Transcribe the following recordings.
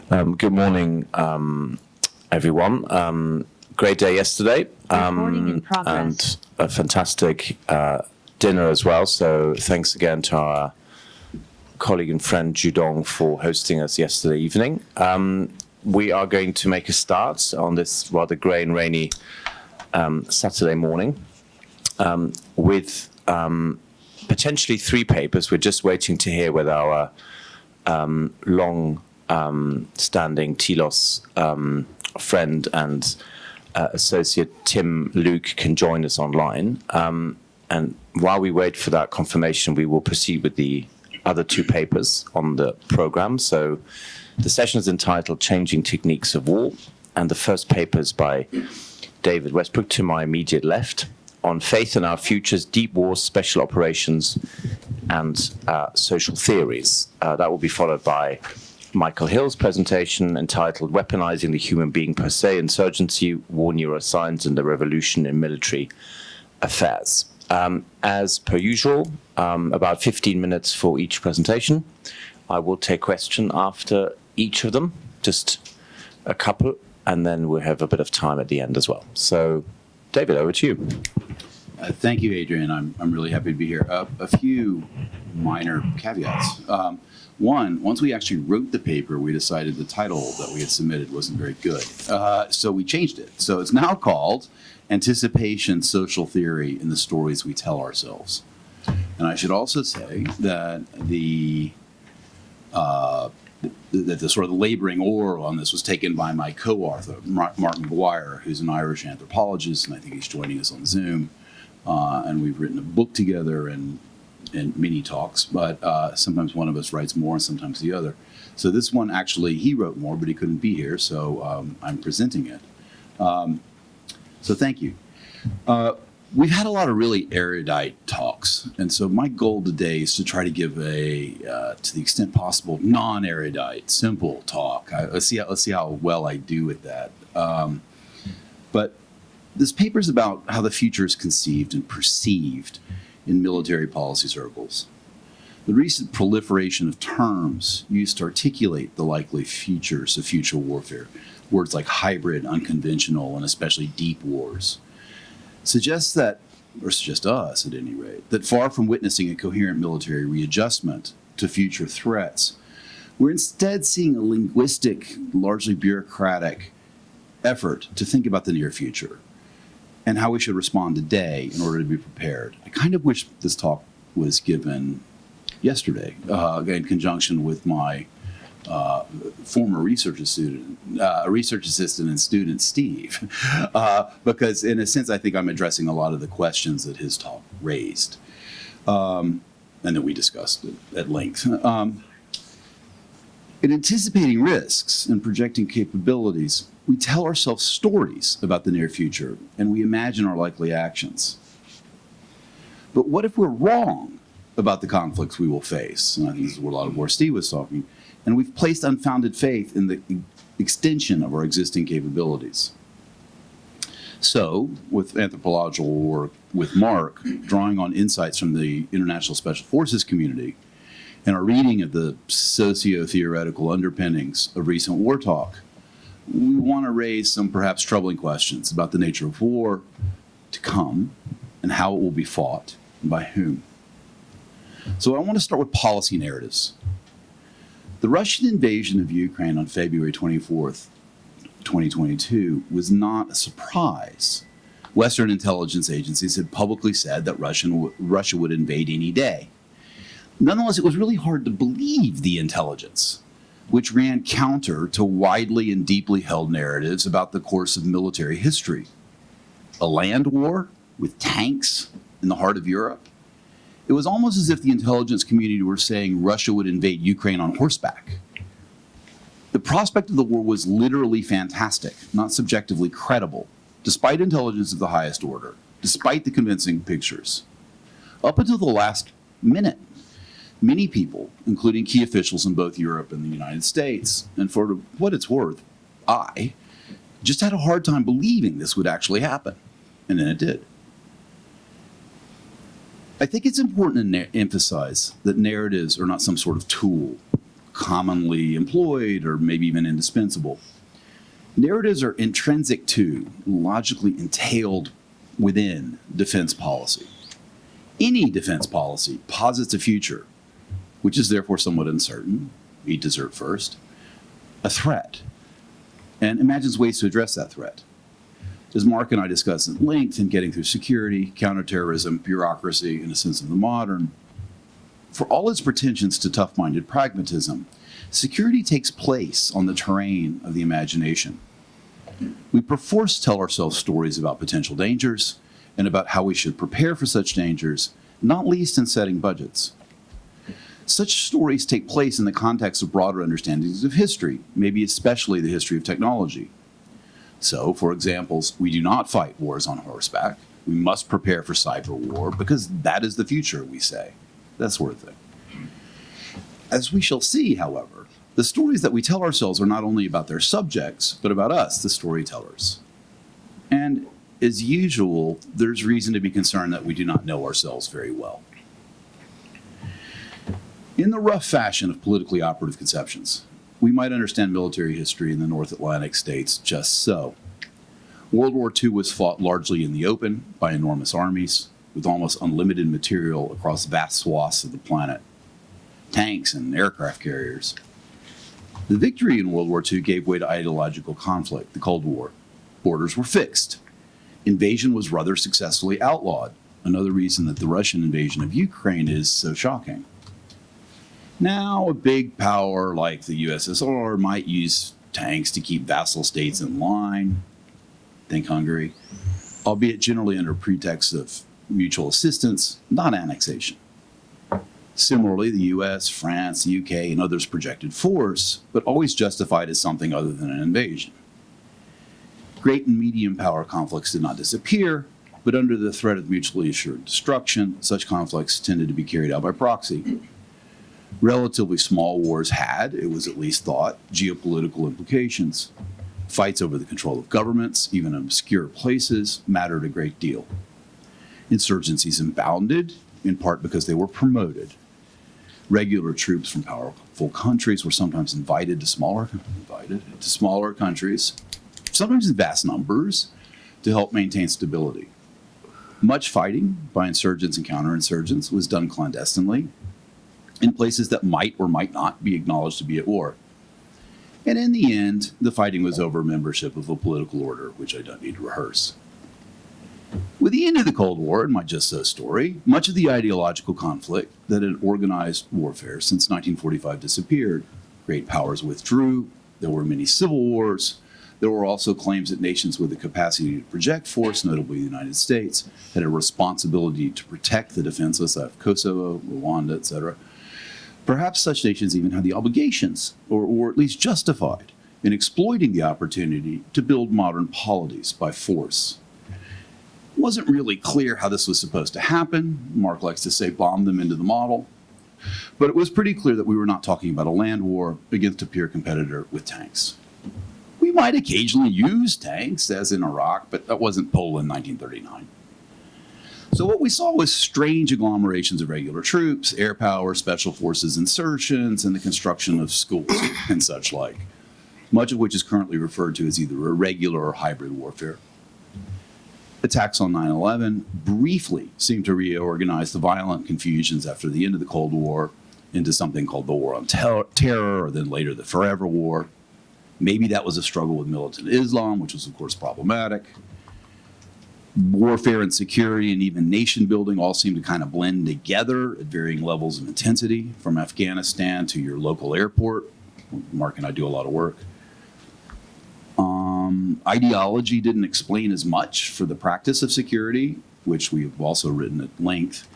Good morning, everyone. Great day yesterday, and a fantastic dinner as well. So thanks again to our colleague and friend Judong for hosting us yesterday evening. We are going to make a start on this rather grey and rainy Saturday morning with potentially three papers. We're just waiting to hear whether our long-standing Telos friend and associate Tim Luke can join us online. And while we wait for that confirmation, we will proceed with the other two papers on the program. So the session is entitled Changing Techniques of War, and the first paper is by David Westbrook, to my immediate left, on Faith in Our Futures, Deep Wars, Special Operations, and Social Theories. That will be followed by Michael Hill's presentation entitled Weaponizing the Human Being Per Se, Insurgency, War, Neuroscience, and the Revolution in Military Affairs. As per usual, about 15 minutes for each presentation. I will take question after each of them, just a couple, and then we'll have a bit of time at the end as well. So, David, over to you. Thank you, Adrian. I'm really happy to be here. A few minor caveats. One, once we actually wrote the paper, we decided the title that we had submitted wasn't very good. So we changed it. So it's now called Anticipation, Social Theory, and the Stories We Tell Ourselves. And I should also say that the sort of the laboring oar on this was taken by my co-author, Mark Maguire, who's an Irish anthropologist, and I think he's joining us on Zoom. And we've written a book together and mini talks, but sometimes one of us writes more and sometimes the other. So this one, actually, he wrote more, but he couldn't be here, so I'm presenting it. So thank you. We've had a lot of really erudite talks, and so my goal today is to try to give a, to the extent possible, non-erudite, simple talk. Let's see how well I do with that. But this paper is about how the future is conceived and perceived in military policy circles. The recent proliferation of terms used to articulate the likely futures of future warfare, words like hybrid, unconventional, and especially deep wars, suggest to us at any rate, that far from witnessing a coherent military readjustment to future threats, we're instead seeing a linguistic, largely bureaucratic effort to think about the near future and how we should respond today in order to be prepared. I kind of wish this talk was given yesterday in conjunction with my former research assistant and student, Steve, because in a sense, I think I'm addressing a lot of the questions that his talk raised and that we discussed at length. In anticipating risks and projecting capabilities, we tell ourselves stories about the near future and we imagine our likely actions. But what if we're wrong about the conflicts we will face? And I think this is a lot of where Steve was talking. And we've placed unfounded faith in the extension of our existing capabilities. So, with anthropological work with Mark, drawing on insights from the International Special Forces community, and our reading of the socio-theoretical underpinnings of recent war talk, we want to raise some perhaps troubling questions about the nature of war to come and how it will be fought and by whom. So I want to start with policy narratives. The Russian invasion of Ukraine on February 24th, 2022 was not a surprise. Western intelligence agencies had publicly said that Russia would invade any day. Nonetheless, it was really hard to believe the intelligence, which ran counter to widely and deeply held narratives about the course of military history. A land war with tanks in the heart of Europe? It was almost as if the intelligence community were saying Russia would invade Ukraine on horseback. The prospect of the war was literally fantastic, not subjectively credible, despite intelligence of the highest order, despite the convincing pictures. Up until the last minute, many people, including key officials in both Europe and the United States, and for what it's worth, I just had a hard time believing this would actually happen. And then it did. I think it's important to emphasize that narratives are not some sort of tool commonly employed, or maybe even indispensable. Narratives are intrinsic to, logically entailed within defense policy. Any defense policy posits a future, which is therefore somewhat uncertain, eat dessert first, a threat, and imagines ways to address that threat. As Mark and I discussed at length in Getting Through Security, Counterterrorism, Bureaucracy, and a Sense of the Modern, for all its pretensions to tough-minded pragmatism, security takes place on the terrain of the imagination. We perforce tell ourselves stories about potential dangers and about how we should prepare for such dangers, not least in setting budgets. Such stories take place in the context of broader understandings of history, maybe especially the history of technology. So, for examples, we do not fight wars on horseback. We must prepare for cyber war because that is the future, we say. That sort of thing. As we shall see, however, the stories that we tell ourselves are not only about their subjects, but about us, the storytellers. And as usual, there's reason to be concerned that we do not know ourselves very well. In the rough fashion of politically operative conceptions, we might understand military history in the North Atlantic states just so. World War II was fought largely in the open by enormous armies, with almost unlimited material across vast swaths of the planet, tanks and aircraft carriers. The victory in World War II gave way to ideological conflict, the Cold War. Borders were fixed. Invasion was rather successfully outlawed, another reason that the Russian invasion of Ukraine is so shocking. Now, a big power like the USSR might use tanks to keep vassal states in line, think Hungary, albeit generally under pretext of mutual assistance, not annexation. Similarly, the US, France, the UK, and others projected force, but always justified as something other than an invasion. Great and medium power conflicts did not disappear, but under the threat of mutually assured destruction, such conflicts tended to be carried out by proxy. Relatively small wars had, it was at least thought, geopolitical implications. Fights over the control of governments, even in obscure places, mattered a great deal. Insurgencies abounded, in part because they were promoted. Regular troops from powerful countries were sometimes invited to smaller countries, sometimes in vast numbers, to help maintain stability. Much fighting by insurgents and counterinsurgents was done clandestinely in places that might or might not be acknowledged to be at war. And in the end, the fighting was over membership of a political order, which I don't need to rehearse. With the end of the Cold War and my just so story, much of the ideological conflict that had organized warfare since 1945 disappeared. Great powers withdrew. There were many civil wars. There were also claims that nations with the capacity to project force, notably the United States, had a responsibility to protect the defenseless out of Kosovo, Rwanda, etc. Perhaps such nations even had the obligations, or at least justified, in exploiting the opportunity to build modern polities by force. It wasn't really clear how this was supposed to happen. Mark likes to say bomb them into the model. But it was pretty clear that we were not talking about a land war against a peer competitor with tanks. We might occasionally use tanks, as in Iraq, but that wasn't Poland 1939. So what we saw was strange agglomerations of regular troops, air power, special forces insertions, and the construction of schools and such like, much of which is currently referred to as either irregular or hybrid warfare. Attacks on 9/11 briefly seemed to reorganize the violent confusions after the end of the Cold War into something called the War on Terror, or then later the Forever War. Maybe that was a struggle with militant Islam, which was of course problematic. Warfare and security and even nation building all seem to kind of blend together at varying levels of intensity, from Afghanistan to your local airport. Mark and I do a lot of work. Ideology didn't explain as much for the practice of security, which we've also written at length,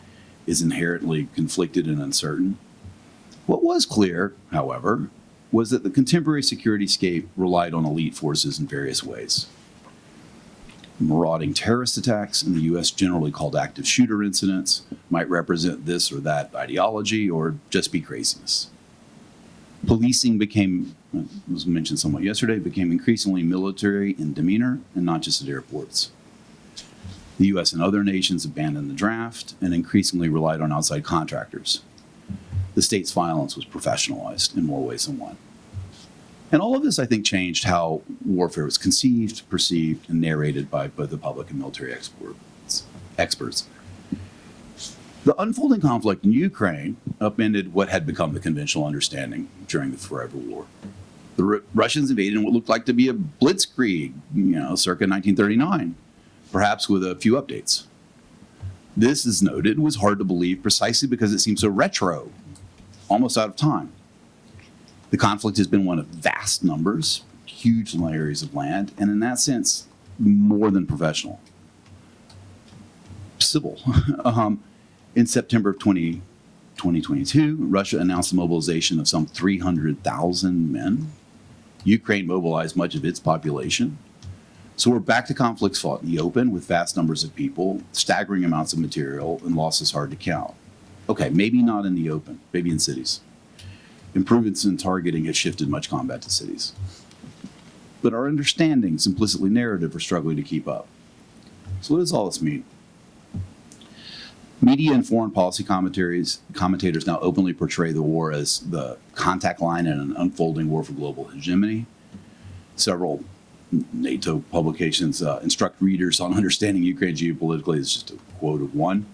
is inherently conflicted and uncertain. What was clear, however, was that the contemporary security scape relied on elite forces in various ways. Marauding terrorist attacks, in the US generally called active shooter incidents, might represent this or that ideology or just be craziness. Policing became, was mentioned somewhat yesterday, became increasingly military in demeanor and not just at airports. The US and other nations abandoned the draft and increasingly relied on outside contractors. the state's violence was professionalized in more ways than one. And all of this, I think, changed how warfare was conceived, perceived, and narrated by both the public and military experts. The unfolding conflict in Ukraine upended what had become the conventional understanding during the Forever War. The Russians invaded in what looked like to be a blitzkrieg, circa 1939, perhaps with a few updates. This, as noted, was hard to believe precisely because it seemed so retro, almost out of time. The conflict has been one of vast numbers, huge areas of land, and in that sense, more than professional. Civil. In September of 2022, Russia announced the mobilization of some 300,000 men. Ukraine mobilized much of its population. So we're back to conflicts fought in the open with vast numbers of people, staggering amounts of material, and losses hard to count. Okay, maybe not in the open, maybe in cities. Improvements in targeting have shifted much combat to cities. But our understandings, implicitly narrative, are struggling to keep up. So what does all this mean? Media and foreign policy commentators now openly portray the war as the contact line in an unfolding war for global hegemony. Several NATO publications instruct readers on understanding Ukraine geopolitically. It's just a quote of one.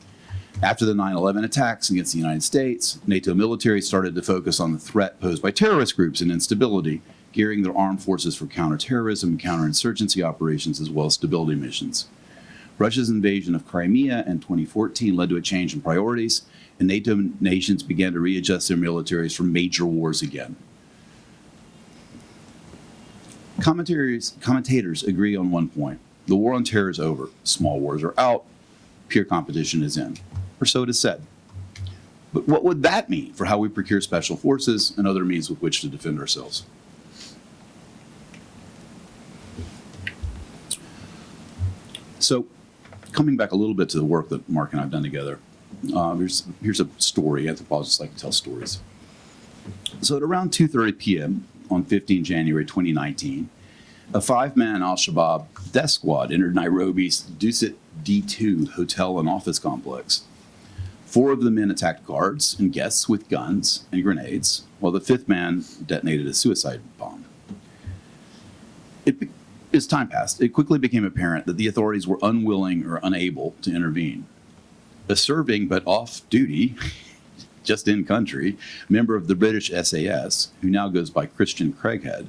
After the 9/11 attacks against the United States, NATO military started to focus on the threat posed by terrorist groups and instability, gearing their armed forces for counterterrorism and counterinsurgency operations as well as stability missions. Russia's invasion of Crimea in 2014 led to a change in priorities, and NATO nations began to readjust their militaries for major wars again. Commentators agree on one point. The war on terror is over. Small wars are out. Pure competition is in. Or so it is said. But what would that mean for how we procure special forces and other means with which to defend ourselves? So, coming back a little bit to the work that Mark and I have done together, here's a story. Anthropologists like to tell stories. So at around 2:30 p.m. on 15 January 2019, a five-man al-Shabaab death squad entered Nairobi's Dusit D2 hotel and office complex. Four of the men attacked guards and guests with guns and grenades, while the fifth man detonated a suicide bomb. As time passed, it quickly became apparent that the authorities were unwilling or unable to intervene. A serving but off-duty, just in country, member of the British SAS, who now goes by Christian Craighead,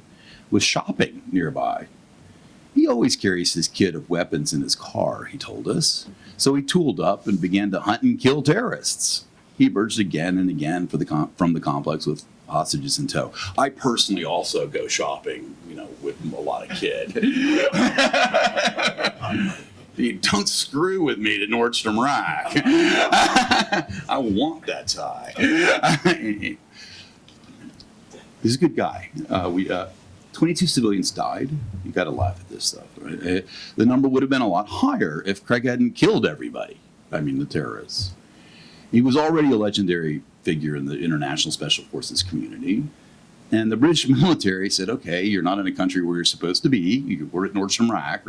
was shopping nearby. He always carries his kit of weapons in his car, he told us, so he tooled up and began to hunt and kill terrorists. He emerged again and again from the complex with hostages in tow. I personally also go shopping, with a lot of kid. Don't screw with me to Nordstrom Rack. I want that tie. He's a good guy. 22 civilians died. You got to laugh at this stuff, right? The number would have been a lot higher if Craig hadn't killed everybody. The terrorists. He was already a legendary figure in the international special forces community. And the British military said, okay, you're not in a country where you're supposed to be. We're at Nordstrom Rack,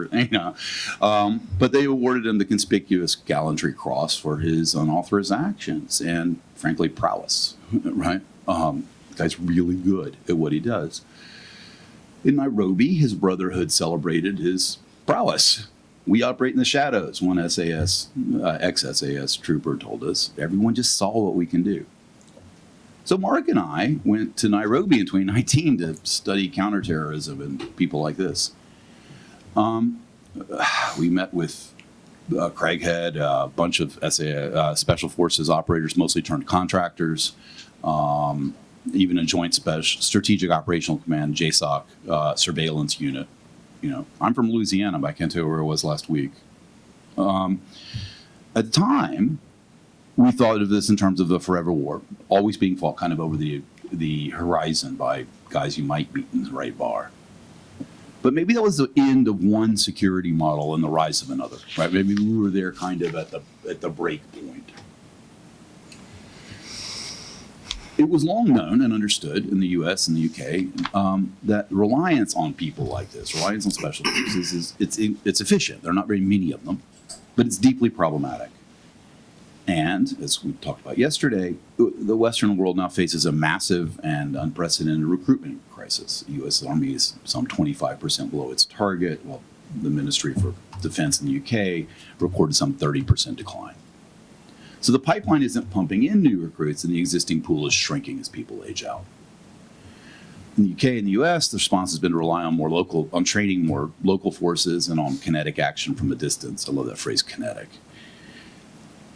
but they awarded him the conspicuous Gallantry Cross for his unauthorized actions and, frankly, prowess, right? The guy's really good at what he does. In Nairobi, his brotherhood celebrated his prowess. We operate in the shadows, one ex-SAS trooper told us. Everyone just saw what we can do. So Mark and I went to Nairobi in 2019 to study counterterrorism and people like this. We met with Craighead, a bunch of Special Forces operators, mostly turned contractors, even a Joint Strategic Operational Command, JSOC, surveillance unit. I'm from Louisiana, but I can't tell you where I was last week. At the time, we thought of this in terms of the forever war, always being fought kind of over the horizon by guys you might meet in the right bar. But maybe that was the end of one security model and the rise of another, right? Maybe we were there kind of at the break point. It was long known and understood in the US and the UK that reliance on people like this, reliance on special forces, it's efficient. There are not very many of them, but it's deeply problematic. And, as we talked about yesterday, the Western world now faces a massive and unprecedented recruitment crisis. The U.S. Army is some 25% below its target, while the Ministry for Defense in the UK recorded some 30% decline. So the pipeline isn't pumping in new recruits, and the existing pool is shrinking as people age out. In the UK and the US, the response has been to rely on training more local forces and on kinetic action from a distance. I love that phrase, kinetic.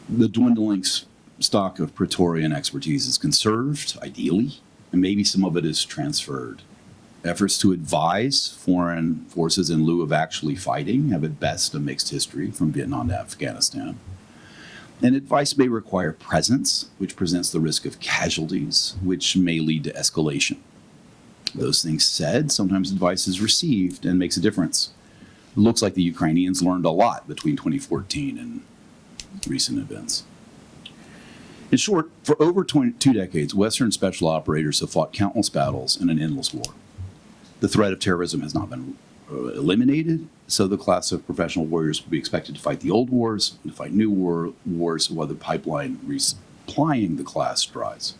The dwindling stock of Praetorian expertise is conserved, ideally, and maybe some of it is transferred. Efforts to advise foreign forces in lieu of actually fighting have at best a mixed history from Vietnam to Afghanistan. And advice may require presence, which presents the risk of casualties, which may lead to escalation. Those things said, sometimes advice is received and makes a difference. It looks like the Ukrainians learned a lot between 2014 and recent events. In short, for over 2 decades, Western special operators have fought countless battles in an endless war. The threat of terrorism has not been eliminated, so the class of professional warriors will be expected to fight the old wars and to fight new wars while the pipeline resupplying the class dries.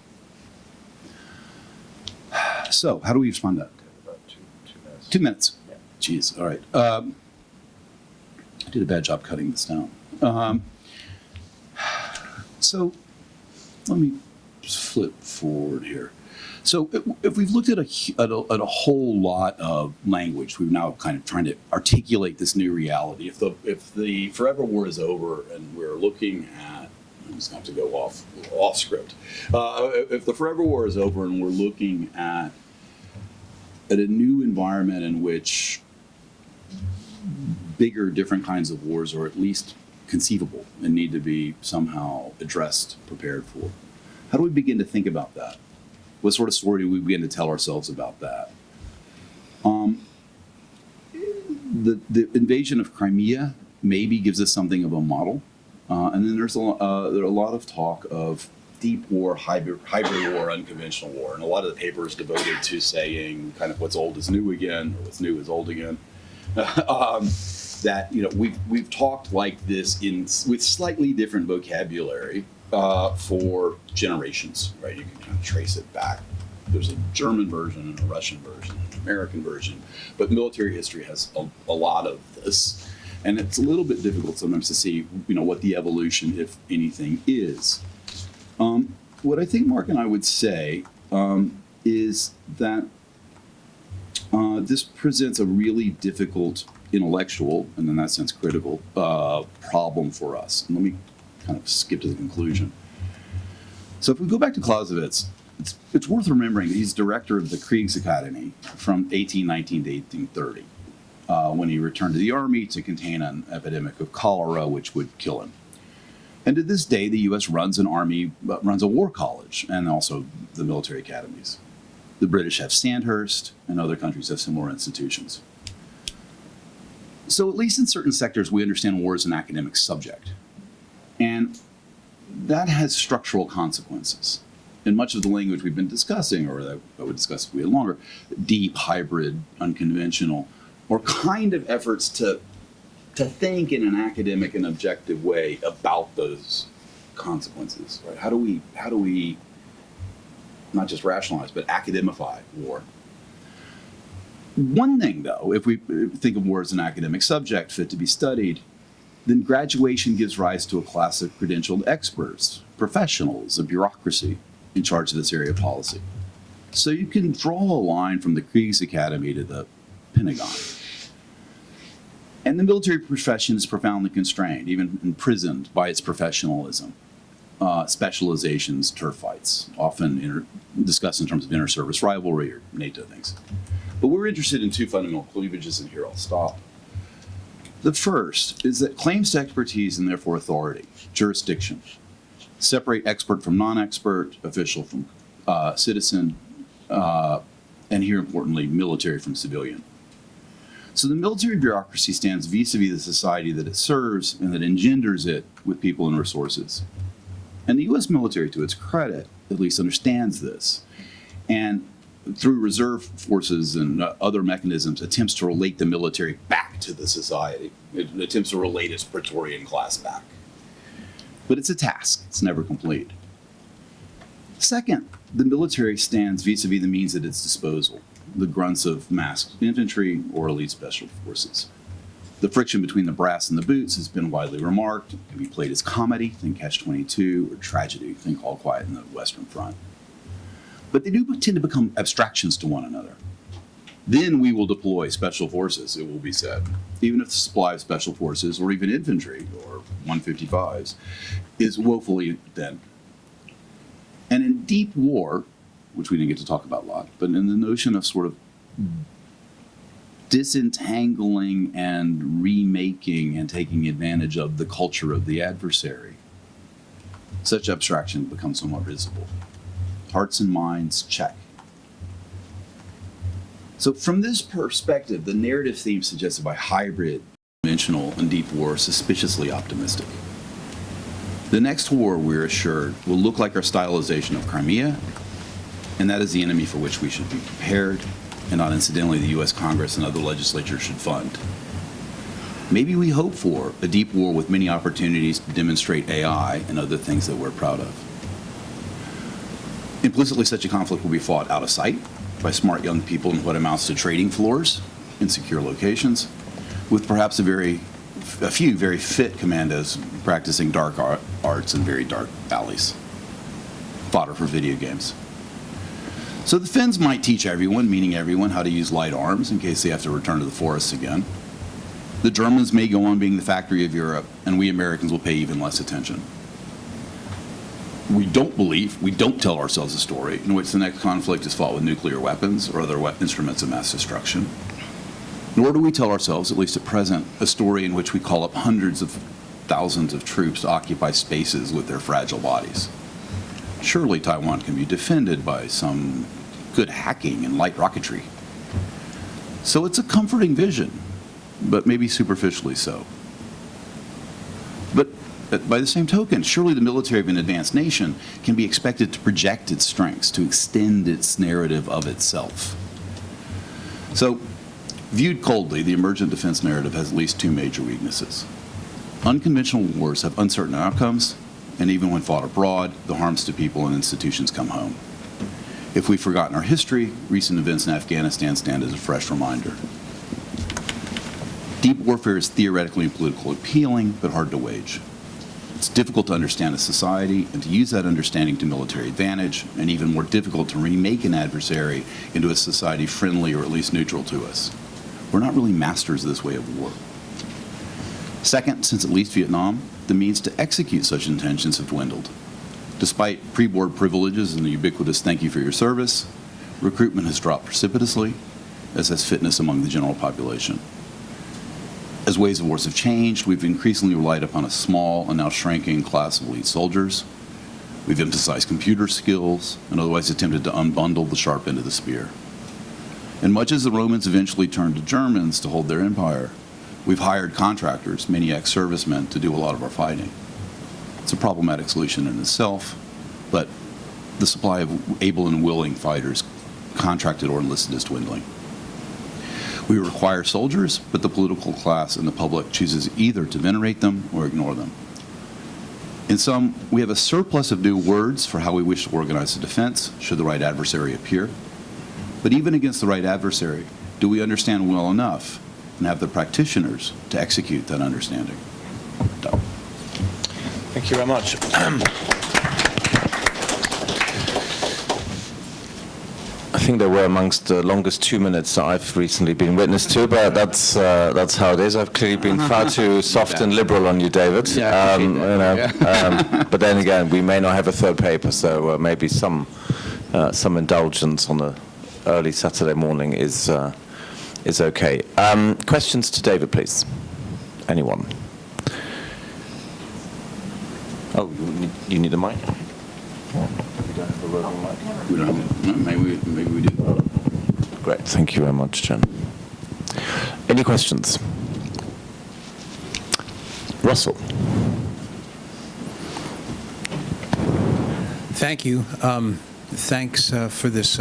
So, how do we respond to that? About 2 minutes. 2 minutes. Yeah. Jeez, all right. I did a bad job cutting this down. So, let me just flip forward here. So, if we've looked at a whole lot of language, we've now kind of trying to articulate this new reality. If the forever war is over and we're looking at, I'm just going to have to go off script. If the forever war is over and we're looking at a new environment in which bigger, different kinds of wars are at least conceivable and need to be somehow addressed, prepared for, how do we begin to think about that? What sort of story do we begin to tell ourselves about that? The invasion of Crimea maybe gives us something of a model. And then there's a lot of talk of deep war, hybrid war, unconventional war. And a lot of the papers devoted to saying kind of what's old is new again, or what's new is old again. That, we've talked like this with slightly different vocabulary for generations, right? You can kind of trace it back. There's a German version and a Russian version and an American version, but military history has a lot of this. And it's a little bit difficult sometimes to see, what the evolution, if anything, is. What I think Mark and I would say is that this presents a really difficult intellectual, and in that sense critical, problem for us. And let me kind of skip to the conclusion. So if we go back to Clausewitz, it's worth remembering that he's director of the Kriegsakademie from 1819 to 1830. When he returned to the army to contain an epidemic of cholera, which would kill him. And to this day, the U.S. runs a war college, and also the military academies. The British have Sandhurst, and other countries have similar institutions. So at least in certain sectors, we understand war as an academic subject. And that has structural consequences. And much of the language we've been discussing, or that I would discuss if we had longer, deep, hybrid, unconventional, or kind of efforts to think in an academic and objective way about those consequences, right? How do we not just rationalize, but academify war? One thing, though, if we think of war as an academic subject fit to be studied, then graduation gives rise to a class of credentialed experts, professionals, a bureaucracy in charge of this area of policy. So you can draw a line from the Kriegsakademie to the Pentagon. And the military profession is profoundly constrained, even imprisoned by its professionalism, specializations, turf fights, often discussed in terms of inter-service rivalry or NATO things. But we're interested in 2 fundamental cleavages, and here I'll stop. The first is that claims to expertise and therefore authority, jurisdiction, separate expert from non-expert, official from citizen, and here importantly, military from civilian. So the military bureaucracy stands vis-a-vis the society that it serves and that engenders it with people and resources. And the U.S. military, to its credit, at least understands this. And through reserve forces and other mechanisms, attempts to relate the military back to the society. It attempts to relate its Praetorian class back. But it's a task. It's never complete. Second, the military stands vis-a-vis the means at its disposal, the grunts of masked infantry or elite special forces. The friction between the brass and the boots has been widely remarked. It can be played as comedy, think Catch-22, or tragedy, think All Quiet in the Western Front. But they do tend to become abstractions to one another. Then we will deploy special forces, it will be said, even if the supply of special forces, or even infantry, or 155s, is woefully thin. And in deep war, which we didn't get to talk about a lot, but in the notion of sort of disentangling and remaking and taking advantage of the culture of the adversary, such abstraction becomes somewhat visible. Hearts and minds, check. So from this perspective, the narrative theme suggested by hybrid, conventional, and deep war are suspiciously optimistic. The next war, we're assured, will look like our stylization of Crimea, and that is the enemy for which we should be prepared, and not incidentally the U.S. Congress and other legislatures should fund. Maybe we hope for a deep war with many opportunities to demonstrate AI and other things that we're proud of. Implicitly, such a conflict will be fought out of sight by smart young people in what amounts to trading floors in secure locations, with perhaps a few very fit commandos practicing dark arts in very dark alleys. Fodder for video games. So the Finns might teach everyone, meaning everyone, how to use light arms in case they have to return to the forests again. The Germans may go on being the factory of Europe, and we Americans will pay even less attention. We don't tell ourselves a story in which the next conflict is fought with nuclear weapons or other instruments of mass destruction. Nor do we tell ourselves, at least at present, a story in which we call up hundreds of thousands of troops to occupy spaces with their fragile bodies. Surely Taiwan can be defended by some good hacking and light rocketry. So it's a comforting vision, but maybe superficially so. But by the same token, surely the military of an advanced nation can be expected to project its strengths, to extend its narrative of itself. So, viewed coldly, the emergent defense narrative has at least two major weaknesses. Unconventional wars have uncertain outcomes, and even when fought abroad, the harms to people and institutions come home. If we've forgotten our history, recent events in Afghanistan stand as a fresh reminder. Deep warfare is theoretically and politically appealing, but hard to wage. It's difficult to understand a society and to use that understanding to military advantage, and even more difficult to remake an adversary into a society friendly or at least neutral to us. We're not really masters of this way of war. Second, since at least Vietnam, the means to execute such intentions have dwindled. Despite pre-board privileges and the ubiquitous thank you for your service, recruitment has dropped precipitously, as has fitness among the general population. As ways of wars have changed, we've increasingly relied upon a small and now shrinking class of elite soldiers. We've emphasized computer skills and otherwise attempted to unbundle the sharp end of the spear. And much as the Romans eventually turned to Germans to hold their empire, we've hired contractors, many ex-servicemen, to do a lot of our fighting. It's a problematic solution in itself, but the supply of able and willing fighters, contracted or enlisted, is dwindling. We require soldiers, but the political class and the public chooses either to venerate them or ignore them. In sum, we have a surplus of new words for how we wish to organize the defense, should the right adversary appear. But even against the right adversary, do we understand well enough and have the practitioners to execute that understanding? Thank you very much. I think they were amongst the longest 2 minutes that I've recently been witness to, but that's how it is. I've clearly been far too soft and liberal on you, David. Yeah, but then again, we may not have a third paper, so maybe some indulgence on the early Saturday morning is okay. Questions to David, please. Anyone? Oh, you need a mic? We don't have a roving mic. We don't have, maybe we do. Great, thank you very much, Jen. Any questions? Russell. Thank you. Thanks for this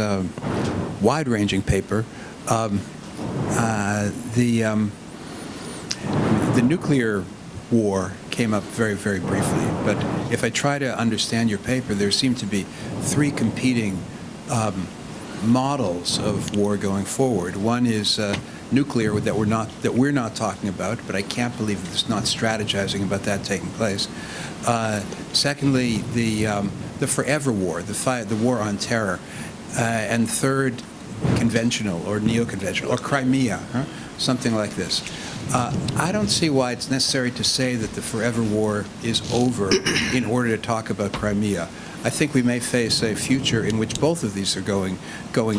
wide-ranging paper. The nuclear war came up very, very briefly. But if I try to understand your paper, there seem to be three competing models of war going forward. One is nuclear that we're not talking about, but I can't believe that there's not strategizing about that taking place. Secondly, the forever war, the war on terror, and third, conventional or neo-conventional or Crimea, something like this. I don't see why it's necessary to say that the forever war is over in order to talk about Crimea. I think we may face a future in which both of these are going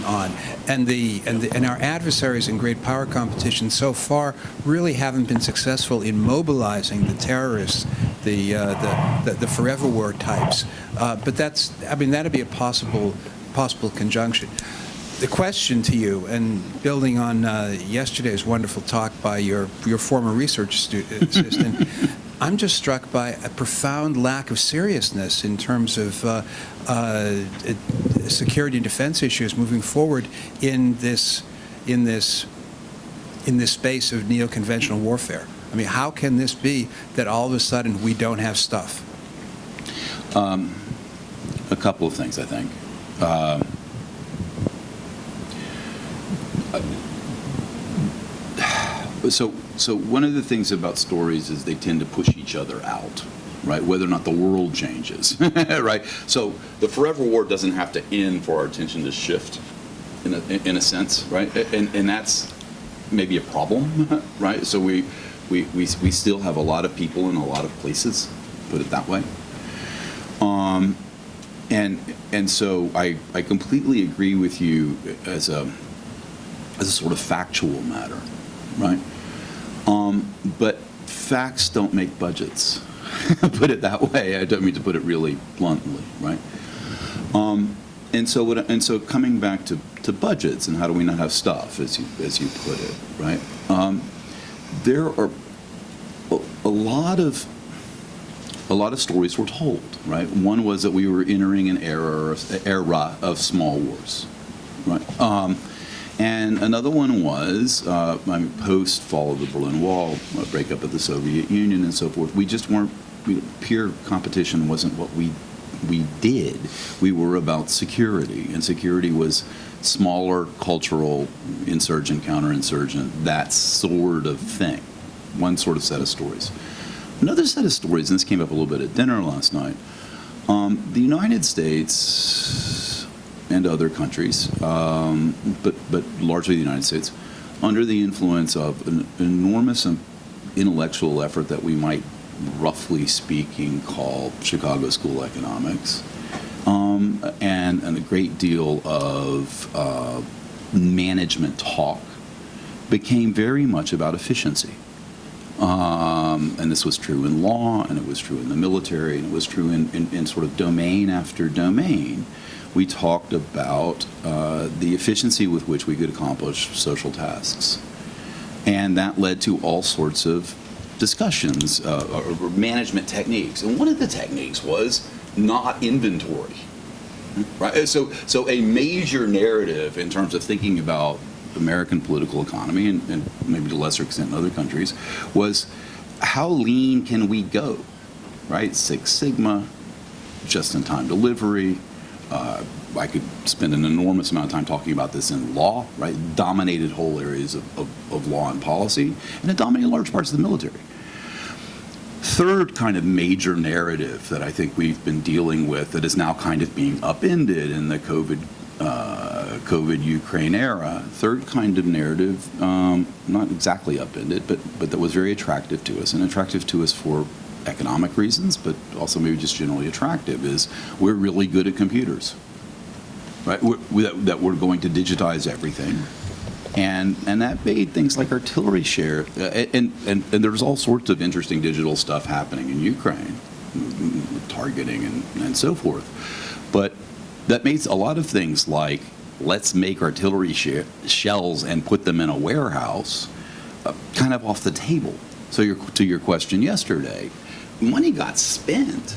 on, and our adversaries in great power competition so far really haven't been successful in mobilizing the terrorists, the forever war types. But that'd be a possible conjunction. The question to you, and building on yesterday's wonderful talk by your former research assistant. I'm just struck by a profound lack of seriousness in terms of security and defense issues moving forward in this space of neo-conventional warfare. I mean, how can this be that all of a sudden we don't have stuff? A couple of things, I think. So one of the things about stories is they tend to push each other out, right? Whether or not the world changes, right? So the forever war doesn't have to end for our attention to shift, in a sense, right? And that's maybe a problem, right? So we still have a lot of people in a lot of places, put it that way. And so I completely agree with you as a sort of factual matter, right? But facts don't make budgets. Put it that way. I don't mean to put it really bluntly, right? And so coming back to budgets and how do we not have stuff, as you put it, right? There are a lot of stories were told, right? One was that we were entering an era of small wars, right? And another one was post fall of the Berlin Wall, breakup of the Soviet Union, and so forth. We just weren't. Peer competition wasn't what we did. We were about security, and security was smaller, cultural, insurgent, counterinsurgent, that sort of thing. One sort of set of stories. Another set of stories, and this came up a little bit at dinner last night. The United States and other countries, but largely the United States, under the influence of an enormous intellectual effort that we might, roughly speaking, call Chicago School economics, and a great deal of management talk, became very much about efficiency. And this was true in law, and it was true in the military, and it was true in sort of domain after domain. We talked about the efficiency with which we could accomplish social tasks. And that led to all sorts of discussions or management techniques. And one of the techniques was not inventory. Right? So a major narrative in terms of thinking about American political economy, and maybe to a lesser extent in other countries, was how lean can we go? Right? Six Sigma, just-in-time delivery. I could spend an enormous amount of time talking about this in law, right? Dominated whole areas of law and policy, and it dominated large parts of the military. Third kind of major narrative that I think we've been dealing with that is now kind of being upended in the COVID Ukraine era. Third kind of narrative, not exactly upended, but that was very attractive to us, and attractive to us for economic reasons, but also maybe just generally attractive, is we're really good at computers, right? That we're going to digitize everything, and that made things like artillery share, and there's all sorts of interesting digital stuff happening in Ukraine, targeting and so forth, but that made a lot of things like let's make artillery shells and put them in a warehouse kind of off the table. So to your question yesterday, money got spent,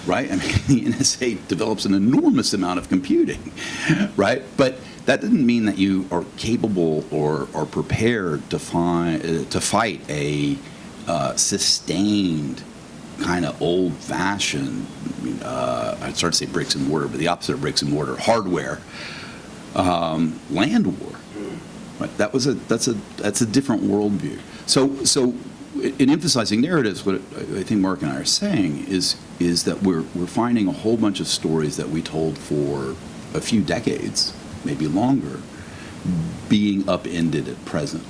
right? I mean, the NSA develops an enormous amount of computing, right? But that doesn't mean that you are capable or prepared to fight a sustained, kind of old-fashioned, I'd start to say bricks and mortar, but the opposite of bricks and mortar, hardware, land war. Right? That's a different worldview. So in emphasizing narratives, what I think Mark and I are saying is that we're finding a whole bunch of stories that we told for a few decades, maybe longer, being upended at present.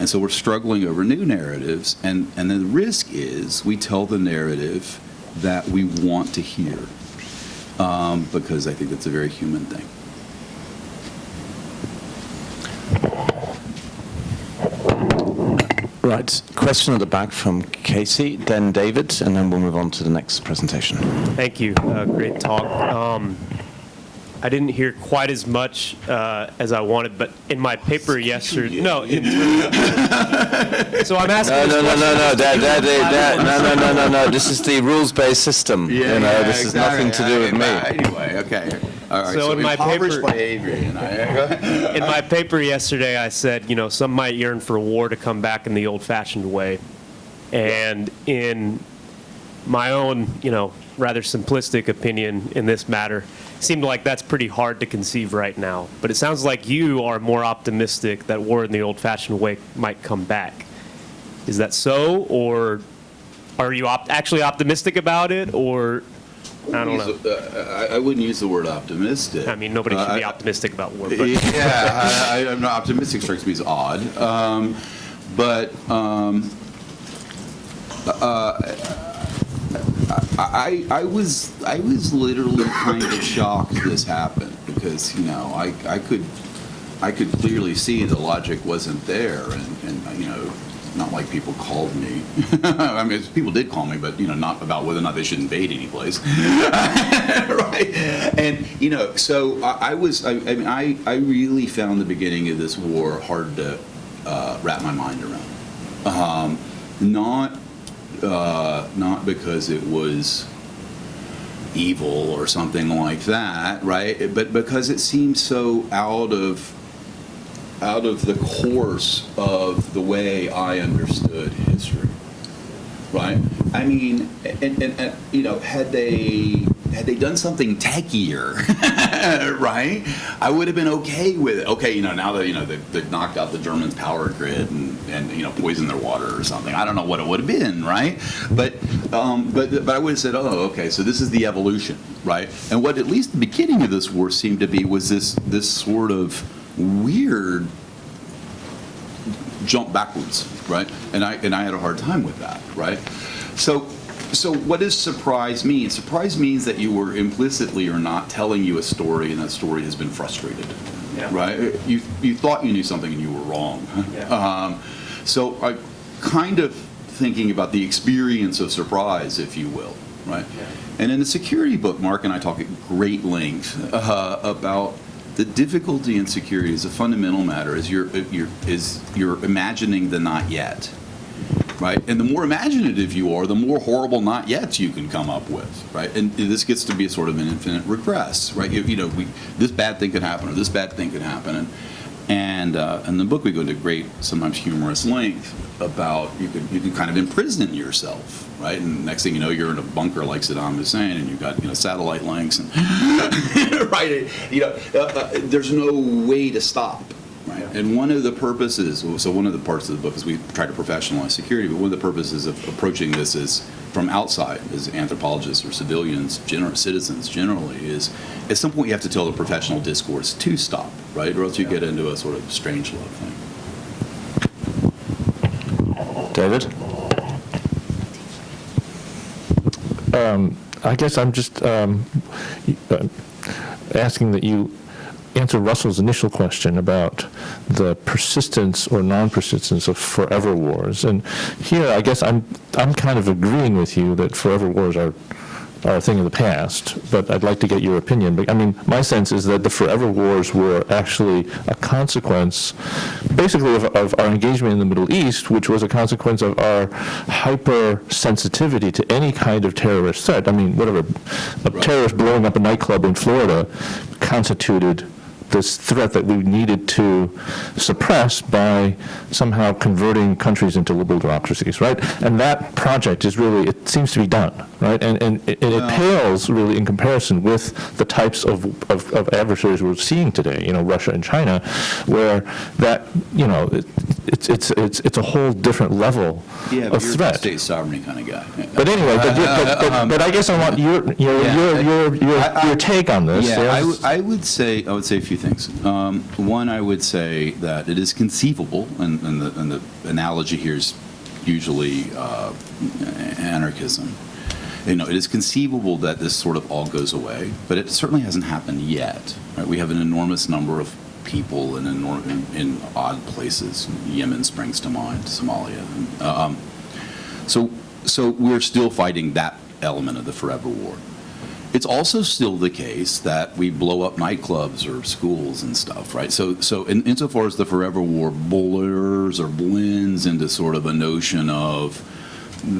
And so we're struggling over new narratives, and then the risk is we tell the narrative that we want to hear, because I think that's a very human thing. Right. Question at the back from Casey, then David, and then we'll move on to the next presentation. Thank you. Great talk. I didn't hear quite as much as I wanted, but in my paper yesterday, so I'm asking. No. This is the rules-based system. This is nothing to do with me. Anyway, okay. All right. So in my paper, by Adrian. in my paper yesterday, I said, some might yearn for war to come back in the old-fashioned way, and in my own, rather simplistic opinion in this matter, seemed like that's pretty hard to conceive right now. But it sounds like you are more optimistic that war in the old-fashioned way might come back. Is that so, or are you actually optimistic about it, or I don't know? I wouldn't use the word optimistic. I mean, nobody should be optimistic about war. But I'm not optimistic. Strikes me as odd, I was literally kind of shocked this happened, because I could clearly see the logic wasn't there, and not like people called me. I mean, people did call me, but not about whether or not they should invade any place, right? And so I really found the beginning of this war hard to wrap my mind around. Not because it was evil or something like that, right? But because it seemed so out of the course of the way I understood history, right? I mean, and had they done something techier, right? I would have been okay with it. Okay, now that they've knocked out the Germans' power grid and poisoned their water or something. I don't know what it would have been, right? But I would have said, oh, okay, so this is the evolution, right? And what at least the beginning of this war seemed to be was this sort of weird jump backwards, right? And I had a hard time with that, right? So what does surprise mean? Surprise means that you were implicitly or not telling you a story, and that story has been frustrated, right? You thought you knew something and you were wrong. Yeah. So I kind of thinking about the experience of surprise, if you will, right? Yeah. And in the security book, Mark and I talk at great length about the difficulty in security as a fundamental matter is you're imagining the not yet. Right, and the more imaginative you are, the more horrible not yets you can come up with, right? And this gets to be a sort of an infinite regress, right? This bad thing could happen, or this bad thing could happen, and in the book we go into great, sometimes humorous length about you can kind of imprison yourself, right? And next thing you know, you're in a bunker like Saddam Hussein, and you've got satellite links, and right, there's no way to stop. Right. And one of the purposes, so one of the parts of the book is we try to professionalize security, but one of the purposes of approaching this is from outside, as anthropologists or civilians, citizens generally, is at some point you have to tell the professional discourse to stop, right? Or else you get into a sort of strange love thing. David? I guess I'm just asking that you answer Russell's initial question about the persistence or non-persistence of forever wars. And here, I guess I'm kind of agreeing with you that forever wars are a thing of the past, but I'd like to get your opinion. But I mean, my sense is that the forever wars were actually a consequence, basically, of our engagement in the Middle East, which was a consequence of our hypersensitivity to any kind of terrorist threat. I mean, whatever, a terrorist blowing up a nightclub in Florida constituted this threat that we needed to suppress by somehow converting countries into liberal democracies, right? And that project is really, it seems to be done, right? And it pales really in comparison with the types of adversaries we're seeing today, Russia and China, where that, it's a whole different level Yeah, but of you're threat. a state sovereignty kind of guy. But anyway, but I guess I want your take on this. Yeah, I would say a few things. One, I would say that it is conceivable, and the analogy here is usually anarchism. It is conceivable that this sort of all goes away, but it certainly hasn't happened yet. Right? We have an enormous number of people in odd places. Yemen springs to mind, Somalia. So we're still fighting that element of the forever war. It's also still the case that we blow up nightclubs or schools and stuff, right? So insofar as the forever war blurs or blends into sort of a notion of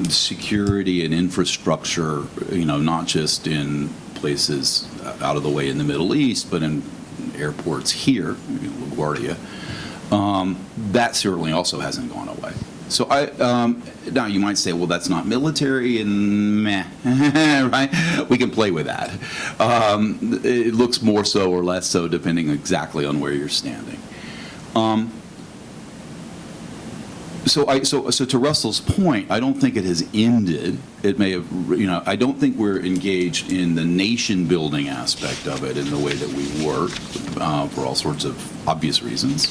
security and infrastructure, not just in places out of the way in the Middle East, but in airports here, LaGuardia, that certainly also hasn't gone away. So now you might say, well, that's not military, and meh, right? We can play with that. It looks more so or less so depending exactly on where you're standing. So to Russell's point, I don't think it has ended. It may have, I don't think we're engaged in the nation-building aspect of it in the way that we were for all sorts of obvious reasons.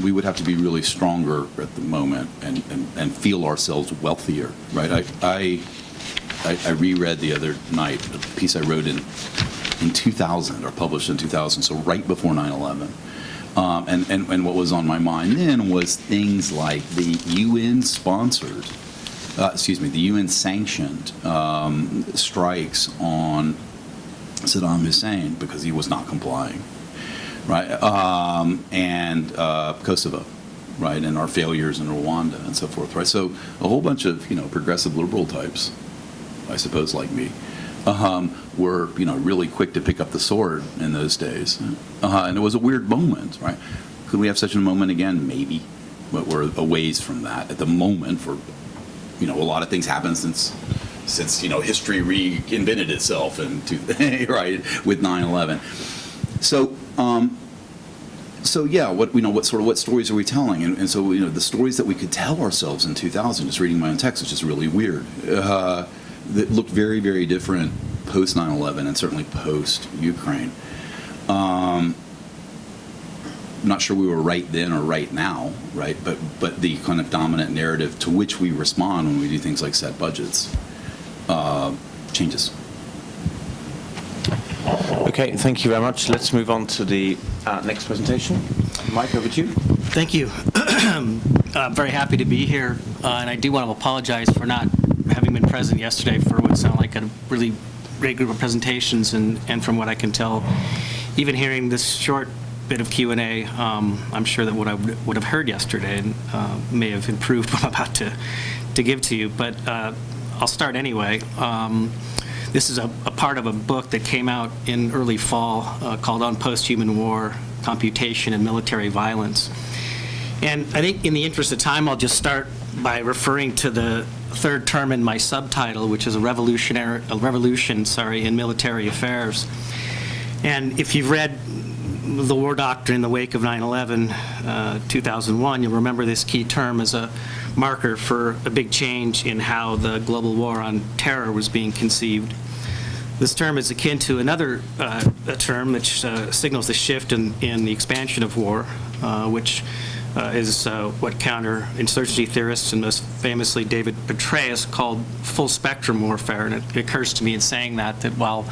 We would have to be really stronger at the moment and feel ourselves wealthier, right? I reread the other night a piece I wrote in 2000, or published in 2000, so right before 9/11. And what was on my mind then was things like the UN-sponsored, the UN-sanctioned strikes on Saddam Hussein because he was not complying, right? And Kosovo, right? And our failures in Rwanda and so forth, right? So a whole bunch of, progressive liberal types, I suppose, like me, were really quick to pick up the sword in those days, and it was a weird moment, right? Could we have such a moment again? Maybe, but we're a ways from that at the moment. For a lot of things happened since history reinvented itself, and right with 9/11. So yeah, what stories are we telling? And so the stories that we could tell ourselves in 2000, just reading my own text, which is really weird. That looked very, very different post 9/11 and certainly post Ukraine. I'm not sure we were right then or right now, right? But the kind of dominant narrative to which we respond when we do things like set budgets changes. Okay, thank you very much. Let's move on to the next presentation. Mike, over to you. Thank you. I'm very happy to be here, and I do want to apologize for not having been present yesterday for what sounded like a really great group of presentations, and from what I can tell, even hearing this short bit of Q&A, I'm sure that what I would have heard yesterday may have improved what I'm about to give to you, but I'll start anyway. This is a part of a book that came out in early fall called On Post-Human War, Computation and Military Violence. And I think in the interest of time, I'll just start by referring to the third term in my subtitle, which is a revolution in military affairs. And if you've read the War Doctrine in the wake of 9/11, 2001, you'll remember this key term as a marker for a big change in how the global war on terror was being conceived. This term is akin to another a term which signals the shift in the expansion of war, which is what counterinsurgency theorists, and most famously David Petraeus, called full-spectrum warfare. And it occurs to me in saying that while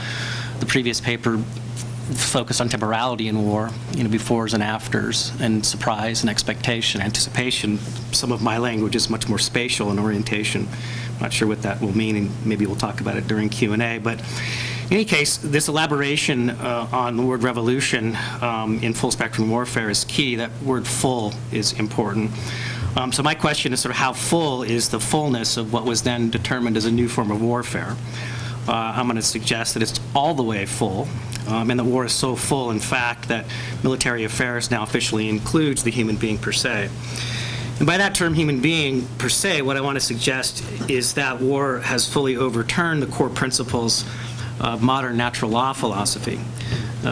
the previous paper focused on temporality in war, befores and afters, and surprise and expectation, anticipation, some of my language is much more spatial in orientation. I'm not sure what that will mean, and maybe we'll talk about it during Q&A. But in any case, this elaboration on the word revolution in full-spectrum warfare is key. That word full is important. So my question is sort of how full is the fullness of what was then determined as a new form of warfare? I'm going to suggest that it's all the way full, and the war is so full, in fact, that military affairs now officially includes the human being per se. And by that term, human being per se, what I want to suggest is that war has fully overturned the core principles of modern natural law philosophy.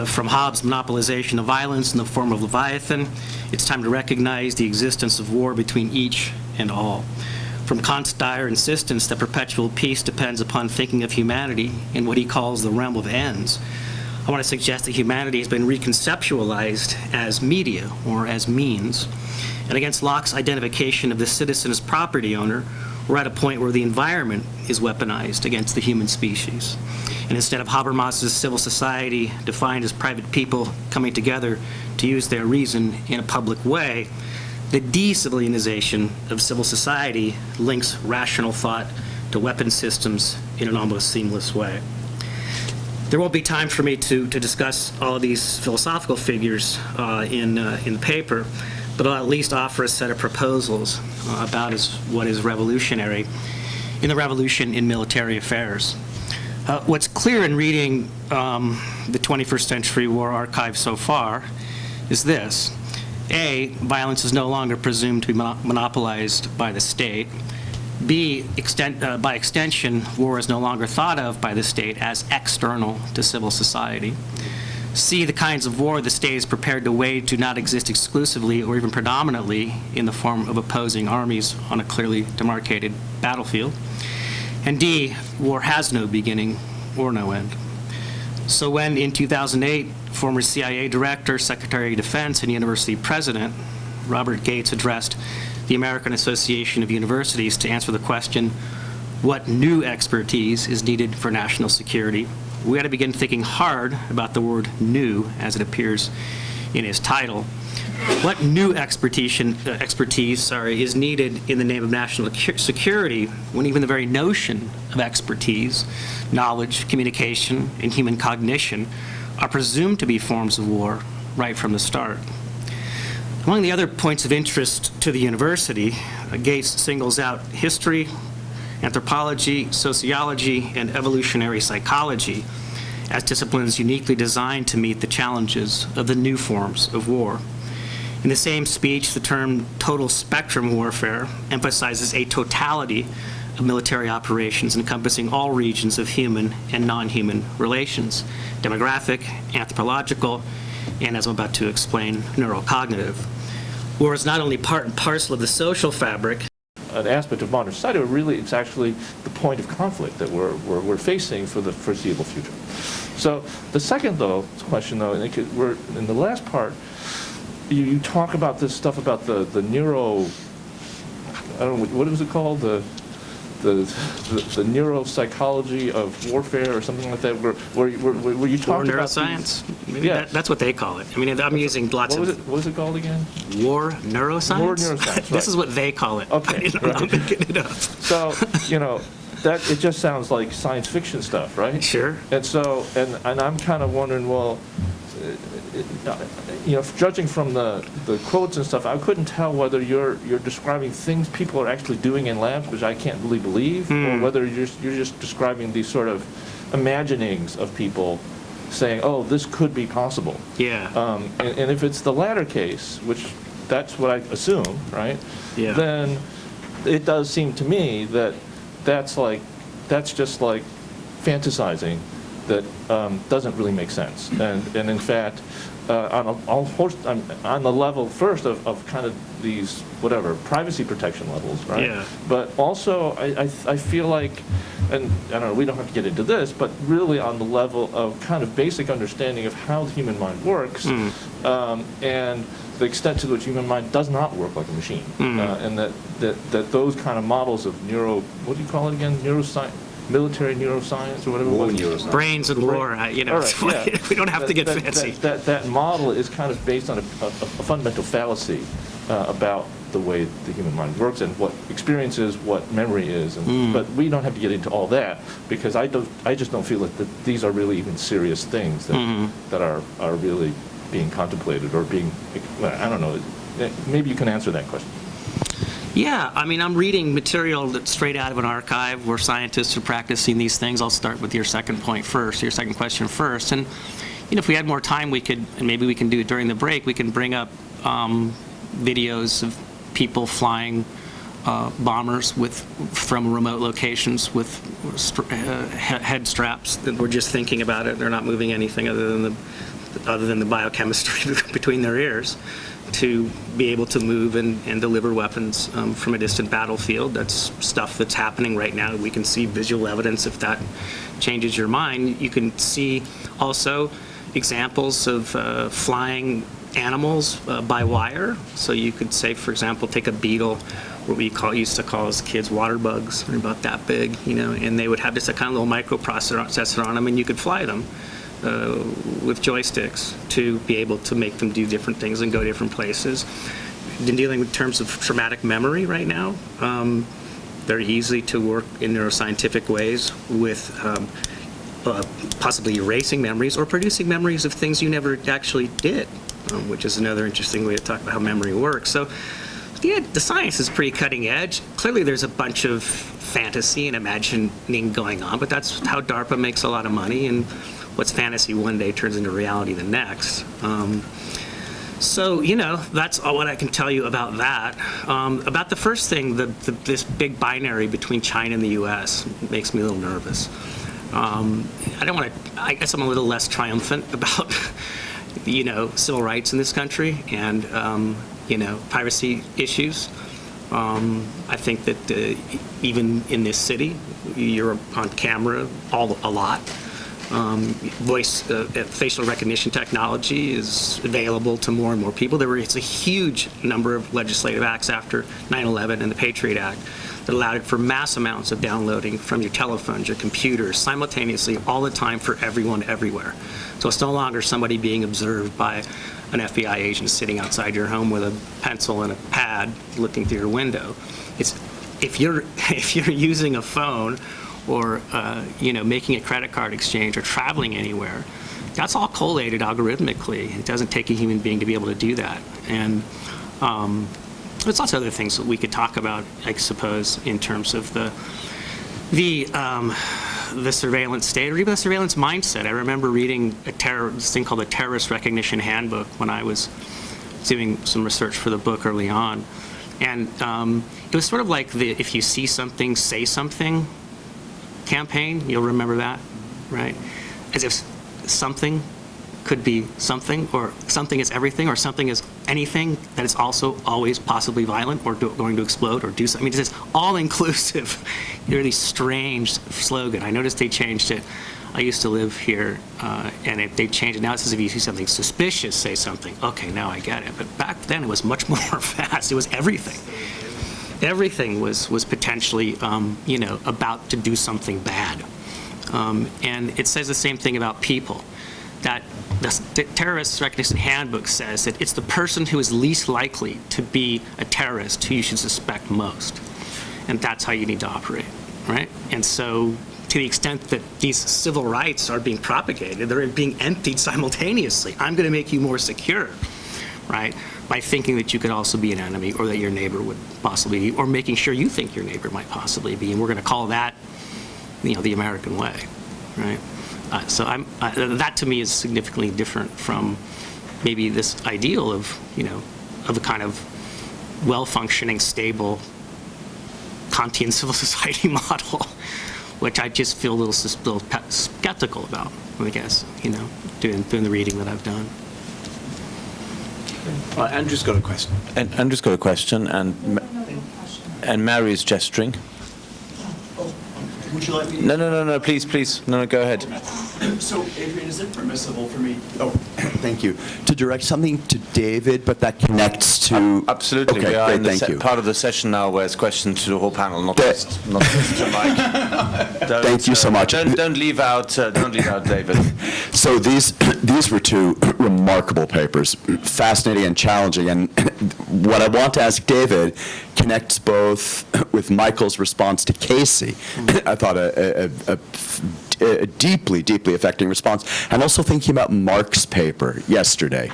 From Hobbes' monopolization of violence in the form of Leviathan, it's time to recognize the existence of war between each and all. From Kant's dire insistence that perpetual peace depends upon thinking of humanity in what he calls the realm of ends, I want to suggest that humanity has been reconceptualized as media or as means. And against Locke's identification of the citizen as property owner, we're at a point where the environment is weaponized against the human species. And instead of Habermas's civil society defined as private people coming together to use their reason in a public way, the de-civilization of civil society links rational thought to weapon systems in an almost seamless way. There won't be time for me to discuss all of these philosophical figures in the paper, but I'll at least offer a set of proposals about what is revolutionary in the revolution in military affairs. What's clear in reading the 21st Century War Archive so far is this. A, violence is no longer presumed to be monopolized by the state. B, by extension, war is no longer thought of by the state as external to civil society. C, the kinds of war the state is prepared to wage do not exist exclusively or even predominantly in the form of opposing armies on a clearly demarcated battlefield. And D, war has no beginning or no end. So when, in 2008, former CIA Director, Secretary of Defense, and University President Robert Gates addressed the American Association of Universities to answer the question, what new expertise is needed for national security, we got to begin thinking hard about the word new as it appears in his title. What new expertise is needed in the name of national security when even the very notion of expertise, knowledge, communication, and human cognition are presumed to be forms of war right from the start? Among the other points of interest to the university, Gates singles out history, anthropology, sociology, and evolutionary psychology as disciplines uniquely designed to meet the challenges of the new forms of war. In the same speech, the term total spectrum warfare emphasizes a totality of military operations encompassing all regions of human and non-human relations, demographic, anthropological, and, as I'm about to explain, neurocognitive. War is not only part and parcel of the social fabric. An aspect of modern society, but really it's actually the point of conflict that we're facing for the foreseeable future. So the second question, I think we're in the last part. You talk about this stuff about the neuro. I don't know what was it called, the neuropsychology of warfare or something like that. Where you talked about neuroscience. Maybe yeah. That's what they call it. I mean, I'm using lots of. What was it called again? War neuroscience. War neuroscience. Right. This is what they call it. Okay. I'm making it up. So that it just sounds like science fiction stuff, right? Sure. And so and I'm kind of wondering, well, judging from the quotes and stuff, I couldn't tell whether you're describing things people are actually doing in labs, which I can't really believe, or whether you're just describing these sort of imaginings of people saying, oh, this could be possible. Yeah. And if it's the latter case, which that's what I assume, right? Yeah. Then it does seem to me that that's just like fantasizing that doesn't really make sense. And in fact, on the level first of kind of these privacy protection levels, right? Yeah. But also I feel like, and I don't know, we don't have to get into this, but really on the level of kind of basic understanding of how the human mind works, and the extent to which human mind does not work like a machine, and that those kind of models of what do you call it again? Neuroscience. Military neuroscience or whatever. War neuroscience. Brains and war, All right, yeah. we don't have to get fancy. That model is kind of based on a fundamental fallacy about the way the human mind works and what experience is, what memory is. But we don't have to get into all that because I just don't feel that these are really even serious things that are really being contemplated or being. I don't know. Maybe you can answer that question. Yeah, I mean, I'm reading material that's straight out of an archive where scientists are practicing these things. I'll start with your second point first, your second question first. And, if we had more time, we could, and maybe we can do it during the break, we can bring up videos of people flying bombers from remote locations with head straps that were just thinking about it. They're not moving anything other than the biochemistry between their ears, to be able to move and deliver weapons from a distant battlefield. That's stuff that's happening right now. We can see visual evidence if that changes your mind. You can see also examples of flying animals by wire. So you could say, for example, take a beetle, what we used to call as kids water bugs. They're about that big, and they would have just a kind of little microprocessor on them, and you could fly them with joysticks to be able to make them do different things and go different places. In dealing with terms of traumatic memory right now, very easy to work in neuroscientific ways with possibly erasing memories or producing memories of things you never actually did, which is another interesting way to talk about how memory works. So the science is pretty cutting edge. Clearly there's a bunch of fantasy and imagining going on, but that's how DARPA makes a lot of money, and what's fantasy one day turns into reality the next. So, that's all what I can tell you about that. About the first thing, this big binary between China and the U.S. makes me a little nervous. I guess I'm a little less triumphant about, civil rights in this country and, privacy issues. I think that even in this city, you're on camera a lot. Facial recognition technology is available to more and more people. It's a huge number of legislative acts after 9/11 and the Patriot Act that allowed it for mass amounts of downloading from your telephones, your computers, simultaneously, all the time, for everyone, everywhere. So it's no longer somebody being observed by an FBI agent sitting outside your home with a pencil and a pad looking through your window. It's if you're using a phone or making a credit card exchange or traveling anywhere, that's all collated algorithmically. It doesn't take a human being to be able to do that. And there's lots of other things that we could talk about, I suppose, in terms of the surveillance state or even the surveillance mindset. I remember reading this thing called the Terrorist Recognition Handbook when I was doing some research for the book early on. And it was sort of like the if you see something, say something campaign. You'll remember that, right? As if something could be something, or something is everything, or something is anything that is also always possibly violent or going to explode or do something. I mean, it's this all-inclusive, really strange slogan. I noticed they changed it. I used to live here, and they changed it. Now it says if you see something suspicious, say something. Okay, now I get it. But back then it was much more fast. It was everything. Everything was potentially, about to do something bad. And it says the same thing about people. That the Terrorist Recognition Handbook says that it's the person who is least likely to be a terrorist who you should suspect most. And that's how you need to operate, right? And so to the extent that these civil rights are being propagated, they're being emptied simultaneously. I'm going to make you more secure, right? By thinking that you could also be an enemy, or that your neighbor would possibly be, or making sure you think your neighbor might possibly be. And we're going to call that, the American way, right? So that to me is significantly different from maybe this ideal of, of a kind of well-functioning, stable Kantian civil society model, which I just feel a little skeptical about, I guess, doing the reading that I've done. Andrew's got a question. And Andrew's got a question, and Mary's gesturing. Would you like me to? No, please. No, go ahead. So, Adrian, is it permissible for me? Oh, thank you. To direct something to David, but that connects to... Absolutely. Okay, we are great, in the thank you. part of the session now where it's questions to the whole panel, not just to Mike. Thank you so much. Don't leave out David. So these were two remarkable papers, fascinating and challenging. And what I want to ask David connects both with Michael's response to Casey. I thought a deeply, deeply affecting response, and also thinking about Mark's paper yesterday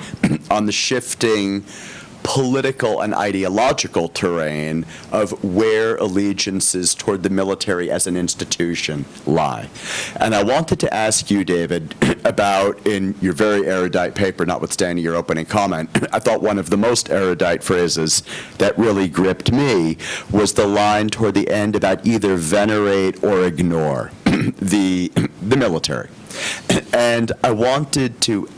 on the shifting political and ideological terrain of where allegiances toward the military as an institution lie. And I wanted to ask you, David, about, in your very erudite paper, notwithstanding your opening comment, I thought one of the most erudite phrases that really gripped me was the line toward the end about either venerate or ignore the military. And I wanted to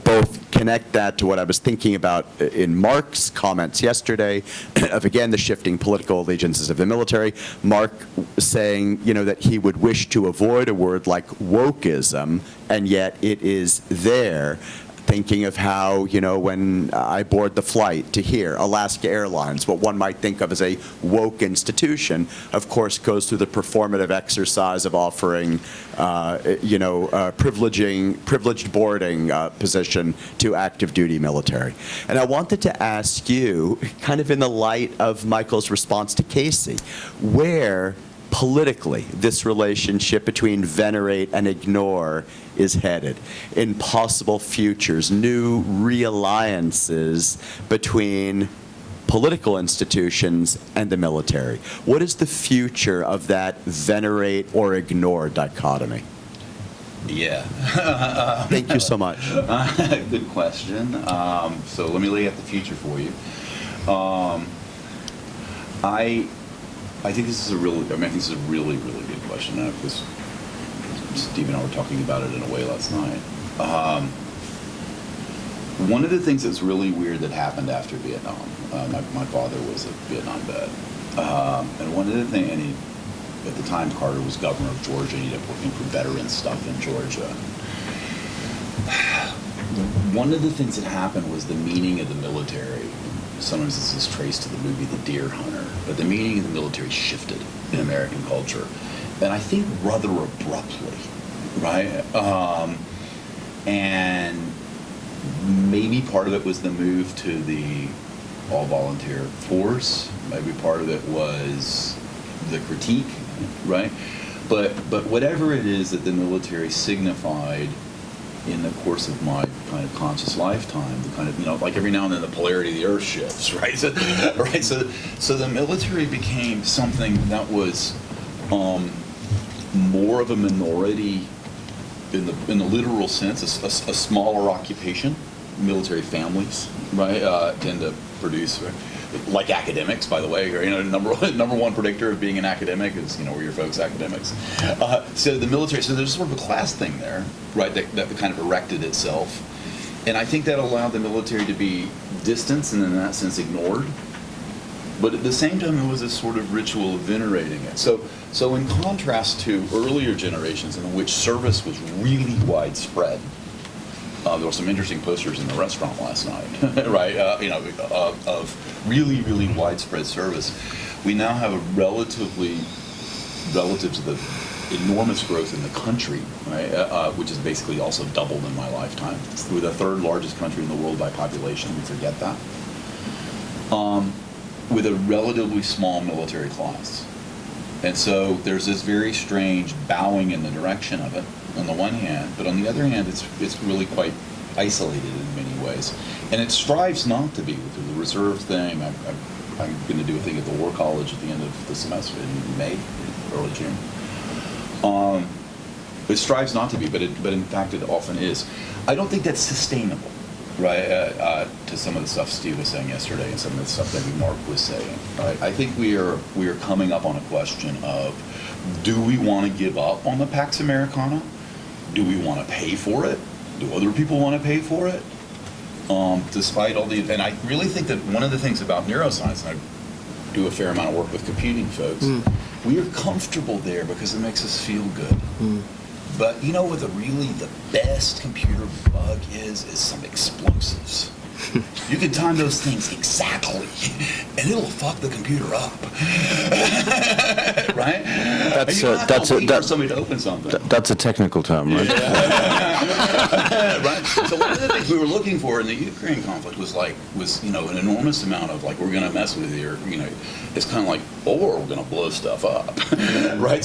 both connect that to what I was thinking about in Mark's comments yesterday of, again, the shifting political allegiances of the military. Mark saying, that he would wish to avoid a word like wokeism, and yet it is there. Thinking of how, when I board the flight to here, Alaska Airlines, what one might think of as a woke institution, of course, goes through the performative exercise of offering, privileged boarding position to active duty military. And I wanted to ask you, kind of in the light of Michael's response to Casey, where politically this relationship between venerate and ignore is headed in possible futures, new realliances between political institutions and the military. What is the future of that venerate or ignore dichotomy? Yeah. Thank you so much. Good question. So let me lay out the future for you. I think this is a really really good question. Because Steve and I were talking about it in a way last night. One of the things that's really weird that happened after Vietnam, my father was a Vietnam vet, and one of the things, and at the time Carter was governor of Georgia, he ended up working for veteran stuff in Georgia. One of the things that happened was the meaning of the military. Sometimes this is traced to the movie The Deer Hunter, but the meaning of the military shifted in American culture, and I think rather abruptly, right? And maybe part of it was the move to the all-volunteer force. Maybe part of it was the critique, right? But whatever it is that the military signified in the course of my kind of conscious lifetime, the kind of, like every now and then the polarity of the earth shifts, right? So the military became something that was more of a minority in the literal sense, a smaller occupation. Military families, right, tend to produce, like academics, by the way. Number one predictor of being an academic is, were your folks academics? So the military, so there's sort of a class thing there, right, that kind of erected itself. And I think that allowed the military to be distanced and in that sense ignored. But at the same time, it was a sort of ritual of venerating it. So in contrast to earlier generations in which service was really widespread, there were some interesting posters in the restaurant last night, right? Of really, really widespread service. We now have relative to the enormous growth in the country, right? Which is basically also doubled in my lifetime. We're the third largest country in the world by population. We forget that. With a relatively small military class. And so there's this very strange bowing in the direction of it, on the one hand, but on the other hand, it's really quite isolated in many ways. And it strives not to be. With the reserve thing, I'm going to do a thing at the War College at the end of the semester in May, early June. It strives not to be, but in fact it often is. I don't think that's sustainable, right? To some of the stuff Steve was saying yesterday and some of the stuff that Mark was saying. Right? I think we are coming up on a question of, do we want to give up on the Pax Americana? Do we want to pay for it? Do other people want to pay for it? Despite all and I really think that one of the things about neuroscience, and I do a fair amount of work with computing folks, we are comfortable there because it makes us feel good. But you know what the best computer bug is some explosives. You can time those things exactly, and it'll fuck the computer up. Right? That's for somebody to open something. That's a technical term, right? Right. So one of the things we were looking for in the Ukraine conflict was an enormous amount of we're going to mess with you, or it's kind of like, or we're going to blow stuff up, right?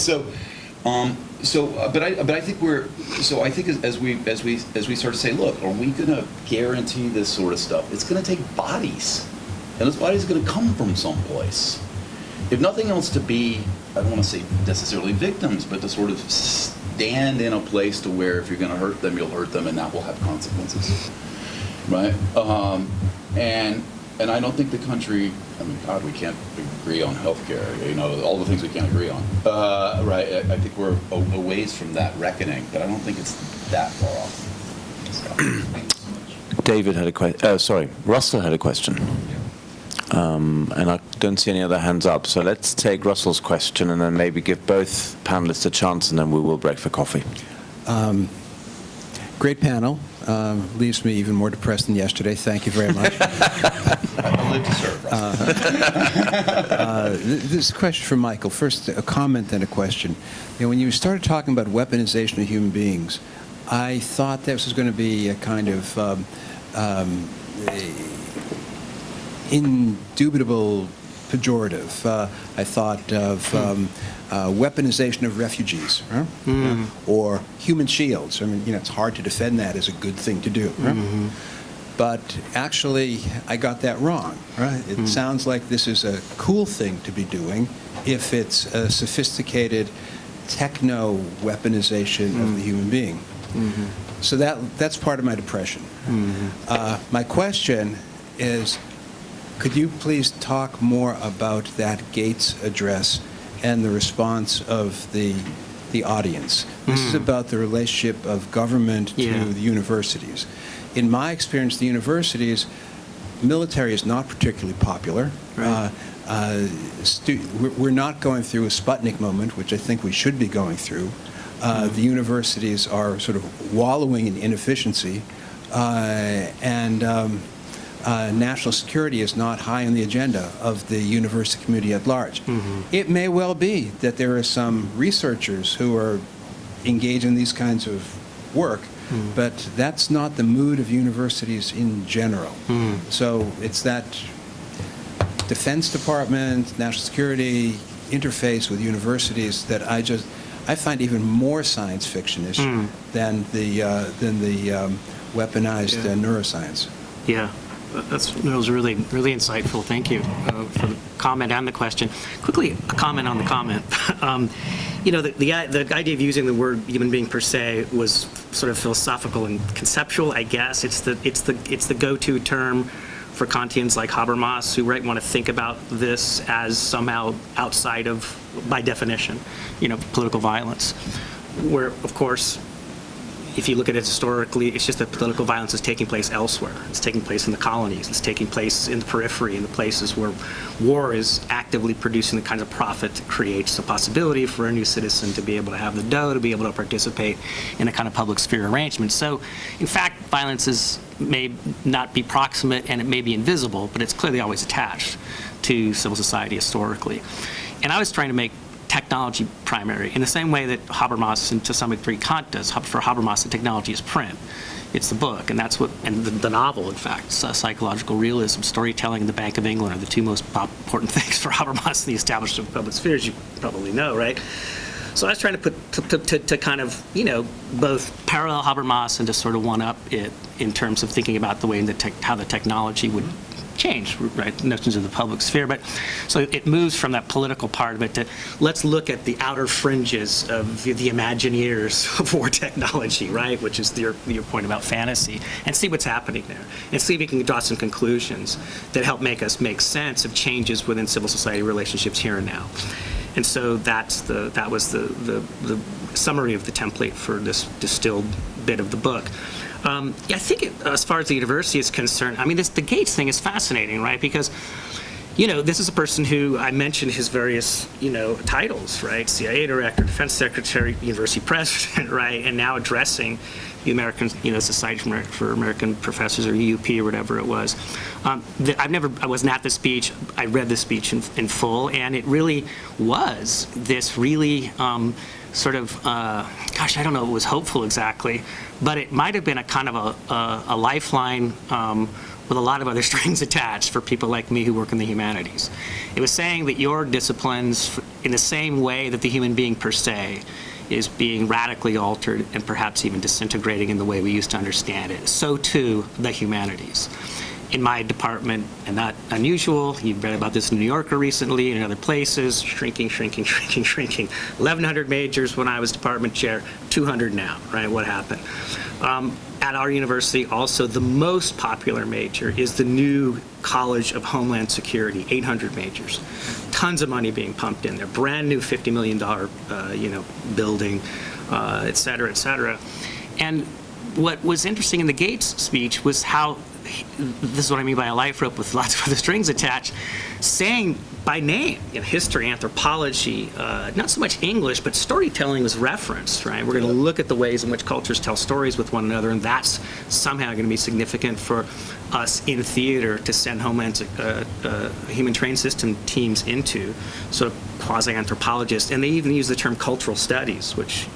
But I think as we start to say, look, are we going to guarantee this sort of stuff? It's going to take bodies, and this body's going to come from someplace. If nothing else, to be, I don't want to say necessarily victims, but to sort of stand in a place to where if you're going to hurt them, you'll hurt them, and that will have consequences, right? And I don't think the country, I mean, God, we can't agree on healthcare, you know, all the things we can't agree on, right? I think we're a ways from that reckoning, but I don't think it's that far off. Thank you so much. David had a question. Russell had a question. And I don't see any other hands up. So let's take Russell's question and then maybe give both panelists a chance, and then we will break for coffee. Great panel. Leaves me even more depressed than yesterday. Thank you very much. I'll live to serve, Russell. This is a question for Michael. First, a comment, then a question. You know, when you started talking about weaponization of human beings, I thought this was going to be a kind of indubitable pejorative. I thought of weaponization of refugees, or human shields. I mean, you know, it's hard to defend that as a good thing to do. But actually, I got that wrong. Right? It sounds like this is a cool thing to be doing if it's a sophisticated techno-weaponization of the human being. So that's part of my depression. My question is, could you please talk more about that Gates address and the response of the audience? This is about the relationship of government to the universities. In my experience, the universities, military is not particularly popular. Right. We're not going through a Sputnik moment, which I think we should be going through. The universities are sort of wallowing in inefficiency, and national security is not high on the agenda of the university community at large. It may well be that there are some researchers who are engaged in these kinds of work, but that's not the mood of universities in general. So it's that Defense Department, national security interface with universities that I find even more science fiction-ish than the weaponized neuroscience. Yeah. That was really, really insightful. Thank you for the comment and the question. Quickly, a comment on the comment. You know, the idea of using the word human being per se was sort of philosophical and conceptual, I guess. It's the go-to term for Kantians like Habermas, who want to think about this as somehow outside of, by definition, you know, political violence. Where, of course, if you look at it historically, it's just that political violence is taking place elsewhere. It's taking place in the colonies. It's taking place in the periphery, in the places where war is actively producing the kinds of profit that creates the possibility for a new citizen to be able to have the dough, to be able to participate in a kind of public sphere arrangement. So, in fact, violence may not be proximate and it may be invisible, but it's clearly always attached to civil society historically. And I was trying to make technology primary, in the same way that Habermas and to some degree Kant does. For Habermas, the technology is print. It's the book, and that's what, and the novel, in fact, psychological realism, storytelling, and the Bank of England are the two most important things for Habermas in the establishment of public spheres, you probably know, right? So I was trying to to kind of, you know, both parallel Habermas and to sort of one-up it in terms of thinking about the way how the technology would change, right, notions of the public sphere. But so it moves from that political part of it to let's look at the outer fringes of the Imagineers of war technology, right, which is your point about fantasy, and see what's happening there, and see if we can draw some conclusions that help make us make sense of changes within civil society relationships here and now. And so that was the summary of the template for this distilled bit of the book. I think as far as the university is concerned, I mean, the Gates thing is fascinating, right? Because, you know, this is a person who, I mentioned his various, you know, titles, right? CIA director, defense secretary, university president, right? And now addressing the American, you know, Society for American Professors, or EUP, or whatever it was. I wasn't at the speech. I read the speech in full, and it really was this really sort of, gosh, I don't know if it was hopeful exactly, but it might have been a kind of a lifeline with a lot of other strings attached for people like me who work in the humanities. It was saying that your disciplines, in the same way that the human being per se is being radically altered and perhaps even disintegrating in the way we used to understand it, so too the humanities. in my department, and not unusual. You've read about this in New Yorker recently and in other places, shrinking. 1,100 majors when I was department chair, 200 now, right? What happened? At our university, also, the most popular major is the new College of Homeland Security, 800 majors. Tons of money being pumped in there, brand new $50 million, building, et cetera, et cetera. And what was interesting in the Gates speech was how, this is what I mean by a life rope with lots of other strings attached, saying by name, history, anthropology, not so much English, but storytelling was referenced, right? We're going to look at the ways in which cultures tell stories with one another, and that's somehow going to be significant for us in theater to send human train system teams into, sort of quasi-anthropologists. And they even use the term cultural studies, which,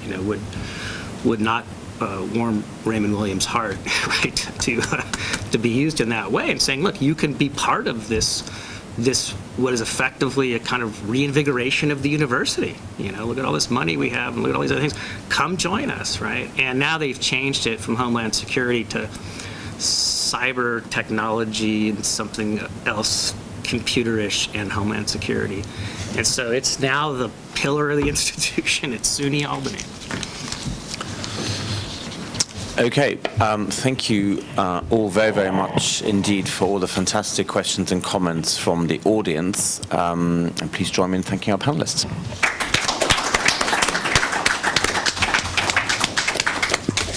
would not warm Raymond Williams' heart, right, to be used in that way, and saying, look, you can be part of this what is effectively a kind of reinvigoration of the university. Look at all this money we have, and look at all these other things. Come join us, right? And now they've changed it from Homeland Security to cyber technology and something else, computerish, and Homeland Security. And so it's now the pillar of the institution at SUNY Albany. Okay, thank you all very, very much indeed for all the fantastic questions and comments from the audience. And please join me in thanking our panelists.